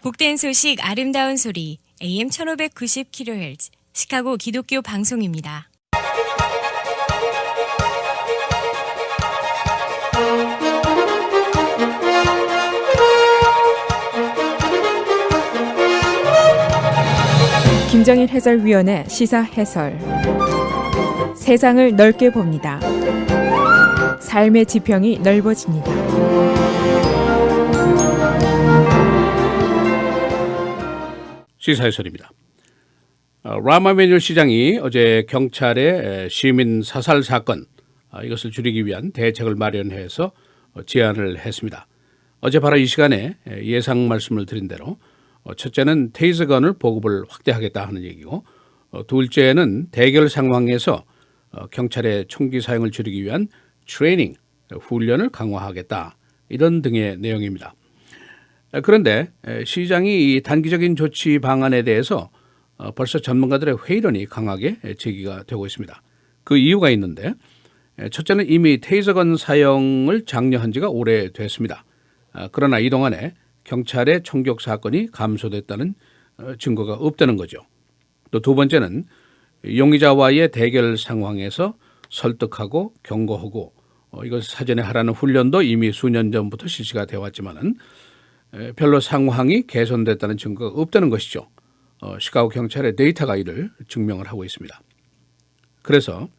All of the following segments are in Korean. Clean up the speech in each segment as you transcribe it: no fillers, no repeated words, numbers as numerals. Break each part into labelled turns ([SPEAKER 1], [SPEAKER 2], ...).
[SPEAKER 1] 복된 소식 아름다운 소리 AM 1590kHz 시카고 기독교 방송입니다.
[SPEAKER 2] 김정일 해설위원의 시사 해설. 세상을 넓게 봅니다. 삶의 지평이 넓어집니다.
[SPEAKER 3] 시사 해설입니다. 라마 매뉴 시장이 어제 경찰의 시민 사살 사건 이것을 줄이기 위한 대책을 마련해서 제안을 했습니다. 어제 바로 이 시간에 예상 말씀을 드린 대로 첫째는 테이저건을 보급을 확대하겠다 하는 얘기고, 둘째는 대결 상황에서 경찰의 총기 사용을 줄이기 위한 트레이닝, 훈련을 강화하겠다, 이런 등의 내용입니다. 그런데 시장이 이 단기적인 조치 방안에 대해서 벌써 전문가들의 회의론이 강하게 제기가 되고 있습니다. 그 이유가 있는데, 첫째는 이미 테이저건 사용을 장려한 지가 오래됐습니다. 그러나 이 동안에 경찰의 총격 사건이 감소됐다는 증거가 없다는 거죠. 또 두 번째는 용의자와의 대결 상황에서 설득하고 경고하고 이걸 사전에 하라는 훈련도 이미 수년 전부터 실시가 되어 왔지만은 별로 상황이 개선됐다는 증거가 없다는 것이죠. 시카고 경찰의 데이터가 이를 증명을 하고 있습니다. 그래서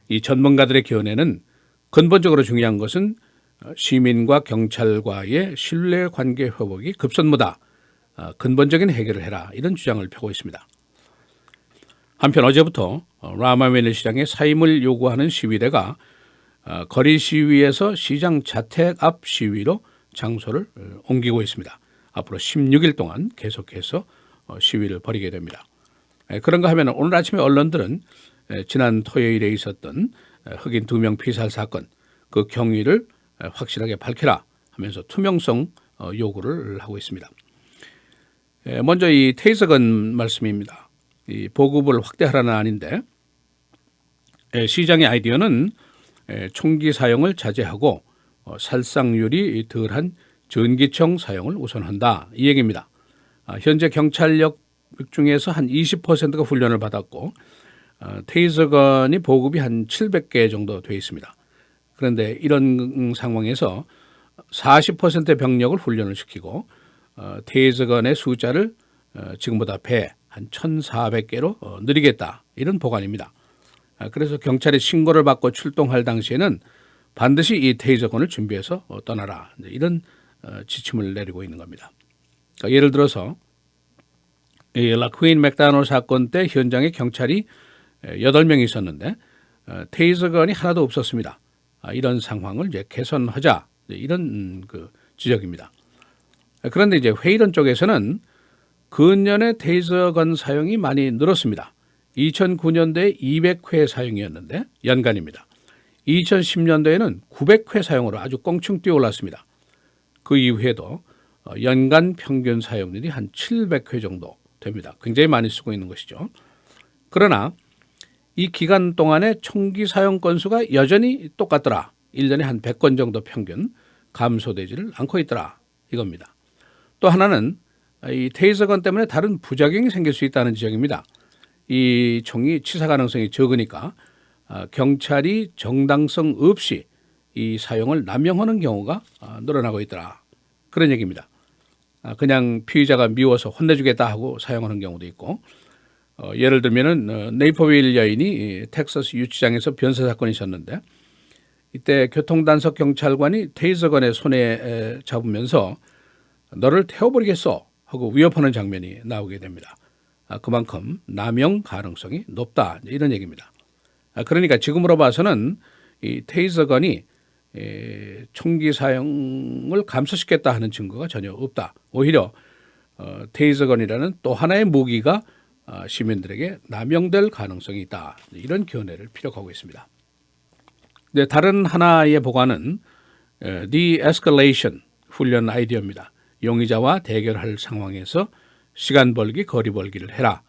[SPEAKER 3] 이 전문가들의 견해는 근본적으로 중요한 것은 시민과 경찰과의 신뢰관계 회복이 급선무다. 근본적인 해결을 해라. 이런 주장을 펴고 있습니다. 한편 어제부터 라마메뉴 시장의 사임을 요구하는 시위대가 거리 시위에서 시장 자택 앞 시위로 장소를 옮기고 있습니다. 앞으로 16일 동안 계속해서 시위를 벌이게 됩니다. 그런가 하면 오늘 아침에 언론들은 지난 토요일에 있었던 흑인 2명 피살 사건 그 경위를 확실하게 밝혀라 하면서 투명성 요구를 하고 있습니다. 먼저 이 테이저건 말씀입니다. 이 보급을 확대하라는 아닌데, 시장의 아이디어는 총기 사용을 자제하고 살상률이 덜한 전기총 사용을 우선한다, 이 얘기입니다. 현재 경찰력 중에서 한 20%가 훈련을 받았고 테이저건이 보급이 한 700개 정도 되어 있습니다. 그런데 이런 상황에서 40%의 병력을 훈련을 시키고 테이저건의 숫자를 지금보다 배 한 1,400개로 늘리겠다, 이런 보관입니다. 그래서 경찰이 신고를 받고 출동할 당시에는 반드시 이 테이저건을 준비해서 떠나라, 이런 지침을 내리고 있는 겁니다. 그러니까 예를 들어서 이 라크윈 맥다노 사건 때 현장에 경찰이 8명이 있었는데 테이저건이 하나도 없었습니다. 이런 상황을 이제 개선하자, 이런 그 지적입니다. 그런데 이제 회의론 쪽에서는 근년에 테이저건 사용이 많이 늘었습니다. 2009년도에 200회 사용이었는데 연간입니다. 2010년도에는 900회 사용으로 아주 껑충 뛰어올랐습니다. 그 이후에도 연간 평균 사용률이 한 700회 정도 됩니다. 굉장히 많이 쓰고 있는 것이죠. 그러나 이 기간 동안에 총기 사용 건수가 여전히 똑같더라. 1년에 한 100건 정도 평균 감소되지를 않고 있더라, 이겁니다. 또 하나는 이 테이저건 때문에 다른 부작용이 생길 수 있다는 지적입니다. 이 총이 치사 가능성이 적으니까 경찰이 정당성 없이 이 사용을 남용하는 경우가 늘어나고 있더라, 그런 얘기입니다. 그냥 피의자가 미워서 혼내주겠다 하고 사용하는 경우도 있고, 예를 들면은 네이퍼빌 여인이 텍사스 유치장에서 변사 사건이 있었는데, 이때 교통단속 경찰관이 테이저건의 손에 잡으면서 너를 태워버리겠어 하고 위협하는 장면이 나오게 됩니다. 그만큼 남용 가능성이 높다, 이런 얘기입니다. 그러니까 지금으로 봐서는 이 테이저건이 총기 사용을 감소시켰다 하는 증거가 전혀 없다. 오히려 테이저건이라는 또 하나의 무기가 시민들에게 남용될 가능성이 있다, 이런 견해를 피력하고 있습니다. 네, 다른 하나의 보관은 de-escalation 훈련 아이디어입니다. 용의자와 대결할 상황에서 시간 벌기, 거리 벌기를 해라,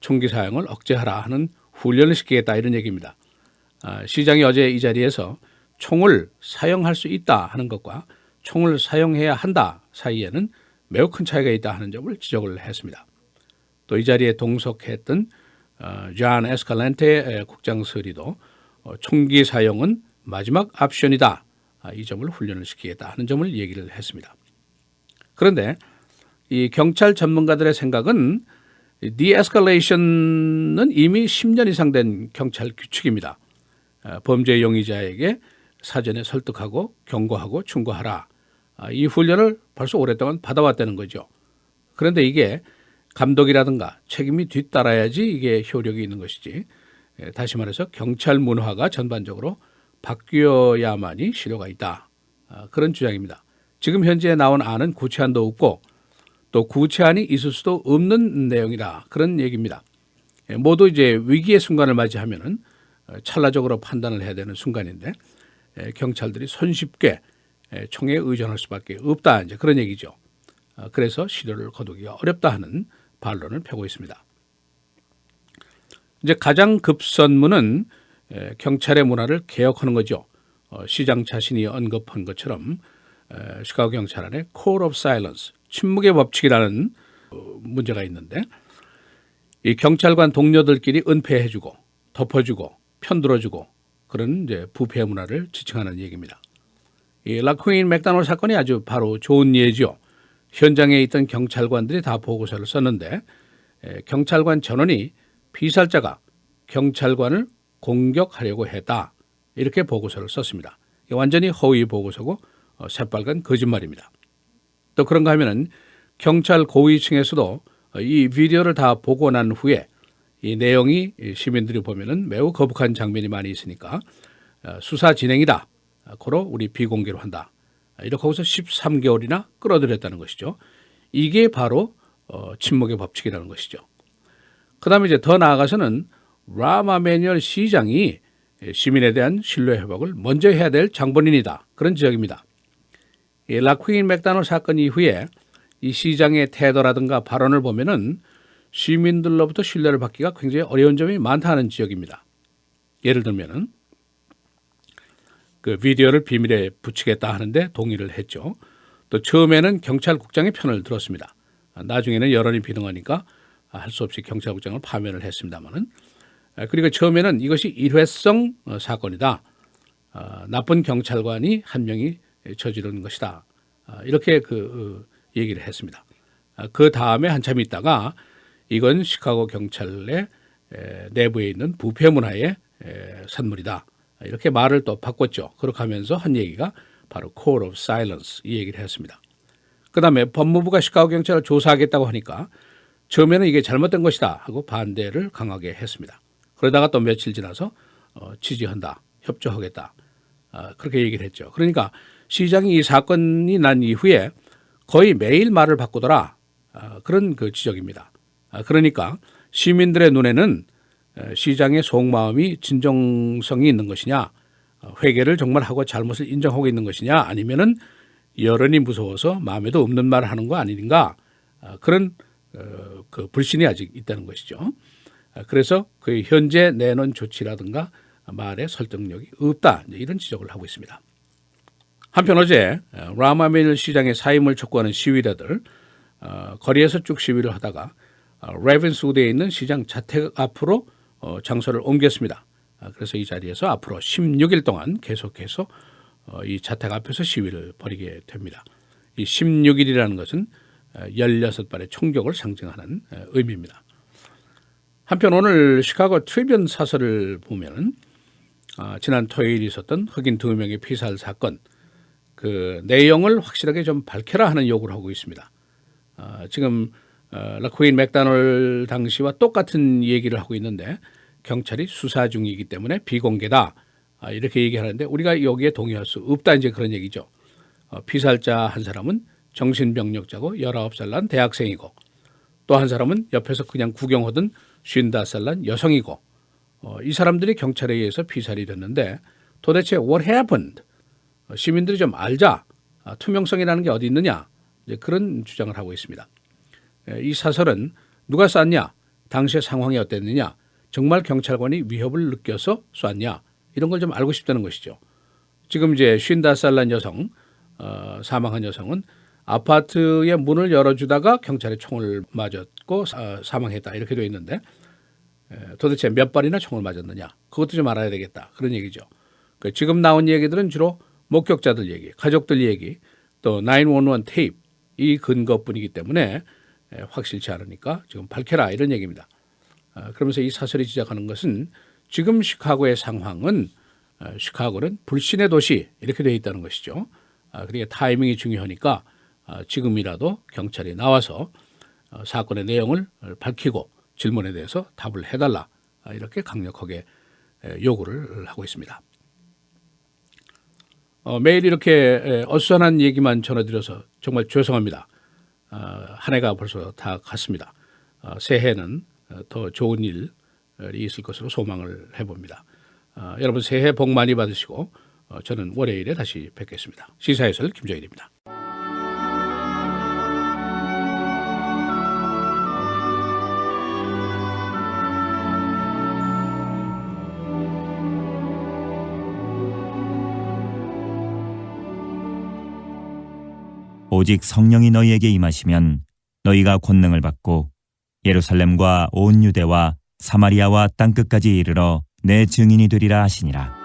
[SPEAKER 3] 총기 사용을 억제하라 하는 훈련을 시키겠다, 이런 얘기입니다. 시장이 어제 이 자리에서 총을 사용할 수 있다 하는 것과 총을 사용해야 한다 사이에는 매우 큰 차이가 있다 하는 점을 지적을 했습니다. 또 이 자리에 동석했던 존 에스칼란테 국장서리도 총기 사용은 마지막 옵션이다. 이 점을 훈련을 시키겠다 하는 점을 얘기를 했습니다. 그런데 이 경찰 전문가들의 생각은 디에스컬레이션은 이미 10년 이상 된 경찰 규칙입니다. 범죄 용의자에게 사전에 설득하고 경고하고 충고하라. 이 훈련을 벌써 오랫동안 받아왔다는 거죠. 그런데 이게 감독이라든가 책임이 뒤따라야지 이게 효력이 있는 것이지, 다시 말해서 경찰 문화가 전반적으로 바뀌어야만이 실효가 있다. 그런 주장입니다. 지금 현재 나온 안은 구체안도 없고 또 구체안이 있을 수도 없는 내용이다. 그런 얘기입니다. 모두 이제 위기의 순간을 맞이하면은 찰나적으로 판단을 해야 되는 순간인데 경찰들이 손쉽게 총에 의존할 수밖에 없다. 이제 그런 얘기죠. 그래서 실효를 거두기가 어렵다 하는 반론을 펴고 있습니다. 이제 가장 급선무는 경찰의 문화를 개혁하는 거죠. 시장 자신이 언급한 것처럼 시카고 경찰 안에 Code of Silence, 침묵의 법칙이라는 문제가 있는데 이 경찰관 동료들끼리 은폐해주고 덮어주고 편들어주고 그런 이제 부패 문화를 지칭하는 얘기입니다. 이 라쿠인 맥다놀 사건이 아주 바로 좋은 예죠. 현장에 있던 경찰관들이 다 보고서를 썼는데 경찰관 전원이 피살자가 경찰관을 공격하려고 했다. 이렇게 보고서를 썼습니다. 완전히 허위 보고서고 새빨간 거짓말입니다. 또 그런가 하면은 경찰 고위층에서도 이 비디오를 다 보고 난 후에 이 내용이 시민들이 보면은 매우 거북한 장면이 많이 있으니까 수사 진행이다. 고로 우리 비공개로 한다. 이렇게 하고서 13개월이나 끌어들였다는 것이죠. 이게 바로 침묵의 법칙이라는 것이죠. 그다음에 이제 더 나아가서는 람 아메뉴얼 시장이 시민에 대한 신뢰 회복을 먼저 해야 될 장본인이다. 그런 지적입니다. 이 라쿠인 맥다놀 사건 이후에 이 시장의 태도라든가 발언을 보면은 시민들로부터 신뢰를 받기가 굉장히 어려운 점이 많다는 지적입니다. 예를 들면은 그 비디오를 비밀에 붙이겠다 하는데 동의를 했죠. 또 처음에는 경찰국장의 편을 들었습니다. 나중에는 여론이 비등하니까 할 수 없이 경찰국장을 파면을 했습니다만은, 그리고 처음에는 이것이 일회성 사건이다. 나쁜 경찰관이 한 명이 저지른 것이다. 이렇게 얘기를 했습니다. 그 다음에 한참 있다가 이건 시카고 경찰의 내부에 있는 부패 문화의 산물이다. 이렇게 말을 또 바꿨죠. 그렇게 하면서 한 얘기가 바로 Code of Silence 이 얘기를 했습니다. 그다음에 법무부가 시카고 경찰을 조사하겠다고 하니까 처음에는 이게 잘못된 것이다 하고 반대를 강하게 했습니다. 그러다가 또 며칠 지나서 지지한다, 협조하겠다 그렇게 얘기를 했죠. 그러니까 시장이 이 사건이 난 이후에 거의 매일 말을 바꾸더라 그런 그 지적입니다. 그러니까 시민들의 눈에는 시장의 속마음이 진정성이 있는 것이냐, 회개를 정말 하고 잘못을 인정하고 있는 것이냐, 아니면은 여론이 무서워서 마음에도 없는 말을 하는 거 아닌가, 그런 그 불신이 아직 있다는 것이죠. 그래서 그 현재 내놓은 조치라든가 말의 설득력이 없다, 이런 지적을 하고 있습니다. 한편 어제 람 아메뉴얼 시장의 사임을 촉구하는 시위대들 거리에서 쭉 시위를 하다가 레븐스우드에 있는 시장 자택 앞으로 장소를 옮겼습니다. 그래서 이 자리에서 앞으로 16일 동안 계속해서 이 자택 앞에서 시위를 벌이게 됩니다. 이 16일이라는 것은 16발의 총격을 상징하는 의미입니다. 한편 오늘 시카고 트리뷴 사설을 보면 지난 토요일 있었던 흑인 2명의 피살 사건 그 내용을 확실하게 좀 밝혀라 하는 요구를 하고 있습니다. 지금 라쿠인 맥다놀 당시와 똑같은 얘기를 하고 있는데 경찰이 수사 중이기 때문에 비공개다 이렇게 얘기하는데 우리가 여기에 동의할 수 없다 이제 그런 얘기죠. 피살자 한 사람은 정신병력자고 19살 난 대학생이고 또 한 사람은 옆에서 그냥 구경하던 55살 난 여성이고 이 사람들이 경찰에 의해서 피살이 됐는데 도대체 what happened? 시민들이 좀 알자. 투명성이라는 게 어디 있느냐. 이제 그런 주장을 하고 있습니다. 이 사설은 누가 쐈냐, 당시의 상황이 어땠느냐, 정말 경찰관이 위협을 느껴서 쐈냐 이런 걸 좀 알고 싶다는 것이죠. 지금 이제 55살 난 여성, 사망한 여성은 아파트의 문을 열어주다가 경찰에 총을 맞았고 사망했다 이렇게 되어 있는데 도대체 몇 발이나 총을 맞았느냐 그것도 좀 알아야 되겠다 그런 얘기죠. 지금 나온 얘기들은 주로 목격자들 얘기, 가족들 얘기, 또 911 테이프 이 근거뿐이기 때문에 확실치 않으니까 지금 밝혀라 이런 얘기입니다. 그러면서 이 사설이 지적하는 것은 지금 시카고의 상황은 시카고는 불신의 도시 이렇게 되어 있다는 것이죠. 그러니까 타이밍이 중요하니까 지금이라도 경찰이 나와서 사건의 내용을 밝히고 질문에 대해서 답을 해달라 이렇게 강력하게 요구를 하고 있습니다. 매일 이렇게 어수선한 얘기만 전해드려서 정말 죄송합니다. 한 해가 벌써 다 갔습니다. 새해는 더 좋은 일이 있을 것으로 소망을 해봅니다. 여러분 새해 복 많이 받으시고 저는 월요일에 다시 뵙겠습니다. 시사해설 김정일입니다.
[SPEAKER 4] 오직 성령이 너희에게 임하시면 너희가 권능을 받고 예루살렘과 온 유대와 사마리아와 땅끝까지 이르러 내 증인이 되리라 하시니라.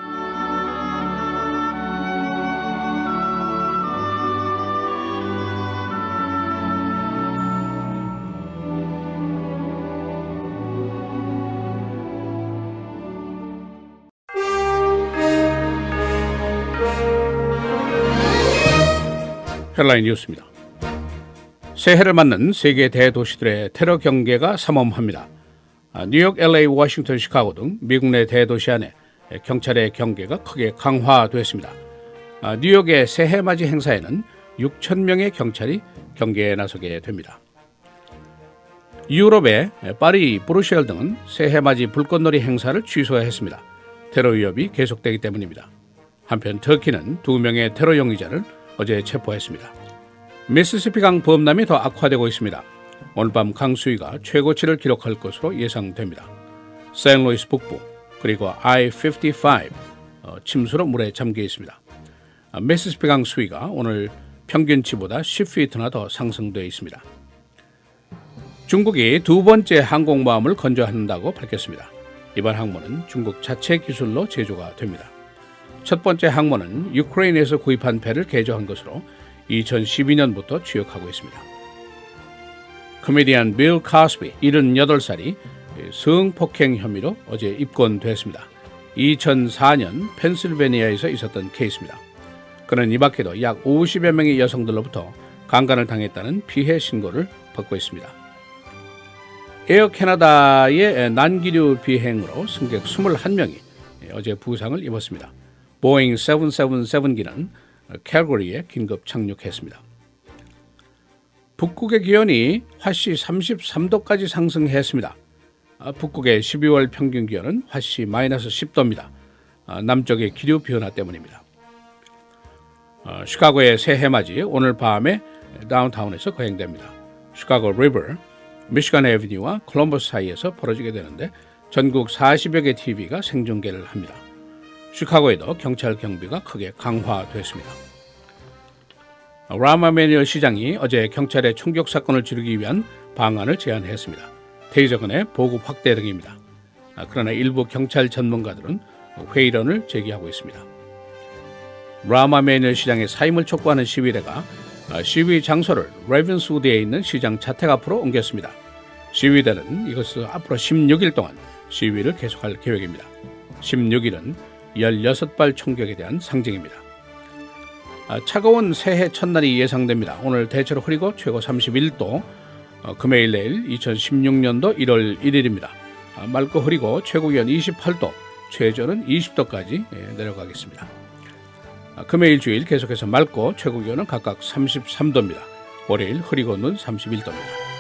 [SPEAKER 3] 헤드라인 뉴스입니다. 새해를 맞는 세계 대도시들의 테러 경계가 삼엄합니다. 뉴욕, LA, 워싱턴, 시카고 등 미국 내 대도시 안에 경찰의 경계가 크게 강화됐습니다. 뉴욕의 새해 맞이 행사에는 6,000명의 경찰이 경계에 나서게 됩니다. 유럽의 파리, 브루셀 등은 새해 맞이 불꽃놀이 행사를 취소했습니다. 테러 위협이 계속되기 때문입니다. 한편 터키는 2명의 테러 용의자를 어제 체포했습니다. 미시시피강 범람이 더 악화되고 있습니다. 오늘 밤 강수위가 최고치를 기록할 것으로 예상됩니다. 샌루이스 북부 그리고 I-55 침수로 물에 잠겨 있습니다. 미시시피강 수위가 오늘 평균치보다 10피트나 더 상승되어 있습니다. 중국이 두 번째 항공모함을 건조한다고 밝혔습니다. 이번 항모는 중국 자체 기술로 제조가 됩니다. 첫 번째 항모는 유크레인에서 구입한 배를 개조한 것으로 2012년부터 취역하고 있습니다. 코미디언 빌 카스비 78살이 성폭행 혐의로 어제 입건됐습니다. 2004년 펜실베니아에서 있었던 케이스입니다. 그는 이 밖에도 약 50여 명의 여성들로부터 강간을 당했다는 피해 신고를 받고 있습니다. 에어 캐나다의 난기류 비행으로 승객 21명이 어제 부상을 입었습니다. 보잉 777기는 캘거리에 긴급 착륙했습니다. 북극의 기온이 화씨 33도까지 상승했습니다. 북극의 12월 평균 기온은 화씨 마이너스 10도입니다. 남쪽의 기류 변화 때문입니다. 시카고의 새해 맞이 오늘 밤에 다운타운에서 거행됩니다. 시카고 리버, 미시간 애비뉴와 콜럼버스 사이에서 벌어지게 되는데 전국 40여 개 TV가 생중계를 합니다. 시카고에도 경찰 경비가 크게 강화됐습니다. 라마 매뉴얼 시장이 어제 경찰의 총격 사건을 줄이기 위한 방안을 제안했습니다. 테이저건의 보급 확대 등입니다. 그러나 일부 경찰 전문가들은 회의론을 제기하고 있습니다. 라마 매뉴얼 시장의 사임을 촉구하는 시위대가 시위 장소를 레븐스우드에 있는 시장 자택 앞으로 옮겼습니다. 시위대는 이것을 앞으로 16일 동안 시위를 계속할 계획입니다. 16일은 16발 총격에 대한 상징입니다. 차가운 새해 첫날이 예상됩니다. 오늘 대체로 흐리고 최고 31도, 금요일 내일 2016년도 1월 1일입니다. 맑고 흐리고 최고기온 28도, 최저는 20도까지 내려가겠습니다. 금요일 주일 계속해서 맑고 최고기온은 각각 33도입니다. 월요일 흐리고 눈 31도입니다.